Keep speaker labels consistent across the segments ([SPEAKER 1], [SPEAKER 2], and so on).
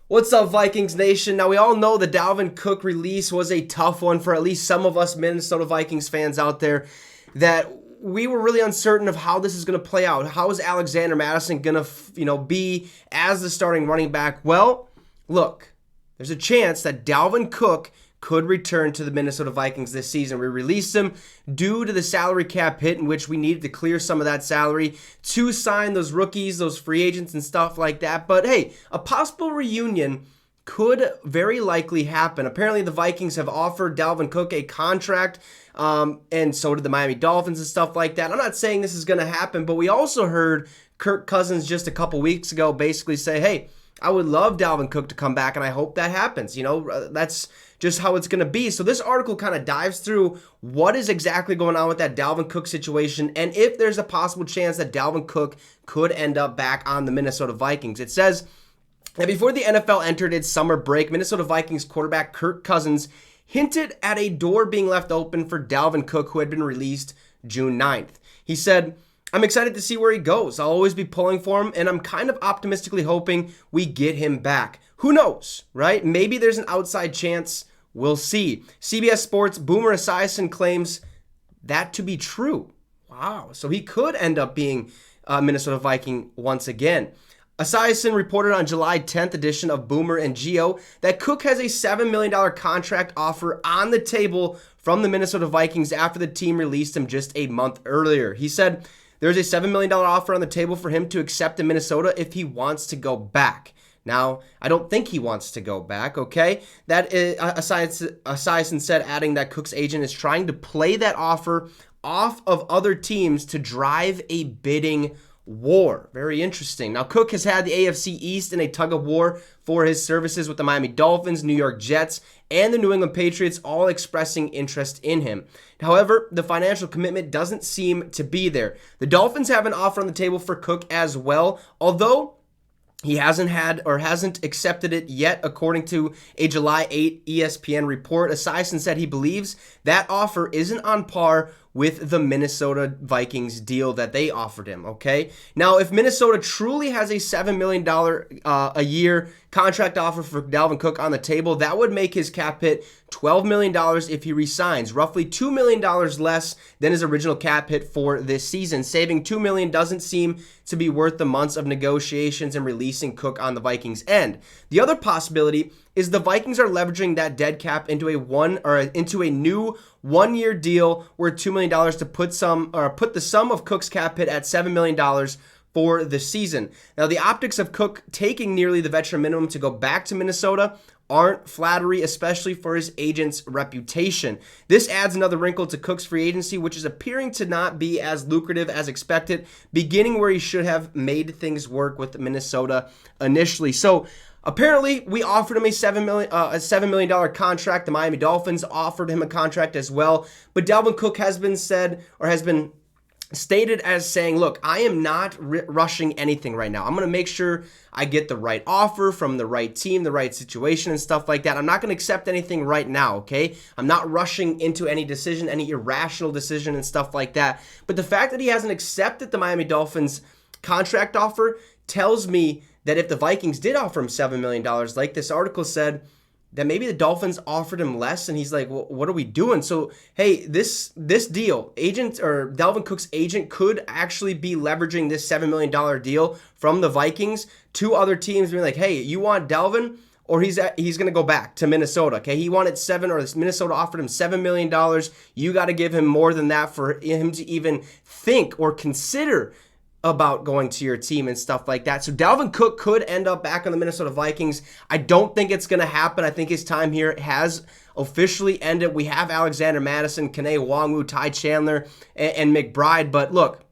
[SPEAKER 1] What's up, Vikings Nation? Now, we all know the Dalvin Cook release was a tough one for at least some of us Minnesota Vikings fans out there, that we were really uncertain of how this is going to play out. How is Alexander Mattison going to, be as the starting running back? Well, look, there's a chance that Dalvin Cook could return to the Minnesota Vikings this season. We released him due to the salary cap hit, in which we needed to clear some of that salary to sign those rookies, those free agents and stuff like that. But hey, a possible reunion could very likely happen. Apparently the Vikings have offered Dalvin Cook a contract, and so did the Miami Dolphins and stuff like that. I'm not saying this is going to happen, but we also heard Kirk Cousins just a couple weeks ago basically say, hey, I would love Dalvin Cook to come back, and I hope that happens. That's just how it's going to be. So this article kind of dives through what is exactly going on with that Dalvin Cook situation, and if there's a possible chance that Dalvin Cook could end up back on the Minnesota Vikings. It says that before the NFL entered its summer break, Minnesota Vikings quarterback Kirk Cousins hinted at a door being left open for Dalvin Cook, who had been released June 9th. He said, I'm excited to see where he goes. I'll always be pulling for him, and I'm kind of optimistically hoping we get him back. Who knows, right? Maybe there's an outside chance. We'll see. CBS Sports' Boomer Esiason claims that to be true. Wow. So he could end up being a Minnesota Viking once again. Esiason reported on July 10th edition of Boomer and Geo that Cook has a $7 million contract offer on the table from the Minnesota Vikings after the team released him just a month earlier. He said, there's a $7 million offer on the table for him to accept in Minnesota if he wants to go back. Now, I don't think he wants to go back, okay? That is, Esiason said, adding that Cook's agent is trying to play that offer off of other teams to drive a bidding war. Very interesting. Now, Cook has had the AFC East in a tug of war for his services with the Miami Dolphins, New York Jets, and the New England Patriots, all expressing interest in him. However, the financial commitment doesn't seem to be there. The Dolphins have an offer on the table for Cook as well, although he hasn't accepted it yet, according to a July 8 ESPN report. Esiason said he believes that offer isn't on par with the Minnesota Vikings deal that they offered him, okay? Now, if Minnesota truly has a $7 million a year contract offer for Dalvin Cook on the table, that would make his cap hit $12 million if he resigns, roughly $2 million less than his original cap hit for this season. Saving $2 million doesn't seem to be worth the months of negotiations and releasing Cook on the Vikings' end. The other possibility is the Vikings are leveraging that dead cap into a new one-year deal worth $2 million to put the sum of Cook's cap hit at $7 million for the season. Now, the optics of Cook taking nearly the veteran minimum to go back to Minnesota aren't flattery, especially for his agent's reputation. This adds another wrinkle to Cook's free agency, which is appearing to not be as lucrative as expected, beginning where he should have made things work with Minnesota initially. So, apparently, we offered him a $7 million contract. The Miami Dolphins offered him a contract as well. But Dalvin Cook has been stated as saying, look, I am not rushing anything right now. I'm going to make sure I get the right offer from the right team, the right situation and stuff like that. I'm not going to accept anything right now, okay? I'm not rushing into any decision, any irrational decision and stuff like that. But the fact that he hasn't accepted the Miami Dolphins contract offer tells me that if the Vikings did offer him $7 million, like this article said, that maybe the Dolphins offered him less, and he's like, well, what are we doing? So, hey, this deal, Dalvin Cook's agent could actually be leveraging this $7 million deal from the Vikings to other teams, being like, hey, you want Dalvin? Or he's going to go back to Minnesota, okay? He wanted Minnesota offered him $7 million. You got to give him more than that for him to even think or consider about going to your team and stuff like that. So Dalvin Cook could end up back on the Minnesota Vikings. I don't think it's going to happen. I think his time here has officially ended. We have Alexander Mattison, Kene Nwangwu, Ty Chandler, and McBride. But look,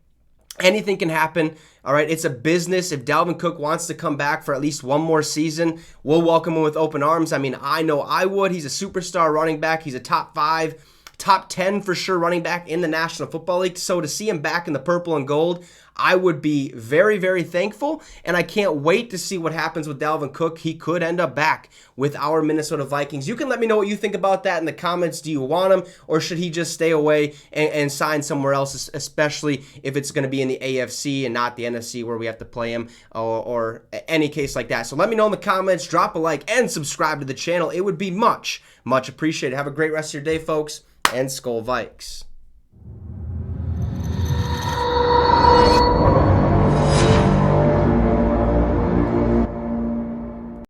[SPEAKER 1] anything can happen. All right, it's a business. If Dalvin Cook wants to come back for at least one more season, we'll welcome him with open arms. I mean, I know I would. He's a superstar running back. He's a top 5 top 10 for sure running back in the National Football League. So to see him back in the purple and gold, I would be very, very thankful, and I can't wait to see what happens with Dalvin Cook. He could end up back with our Minnesota Vikings. You can let me know what you think about that in the comments. Do you want him, or should he just stay away and sign somewhere else, especially if it's going to be in the AFC and not the NFC where we have to play him, or any case like that. So let me know in the comments. Drop a like and subscribe to the channel. It would be much, much appreciated. Have a great rest of your day, folks, and Skol Vikes.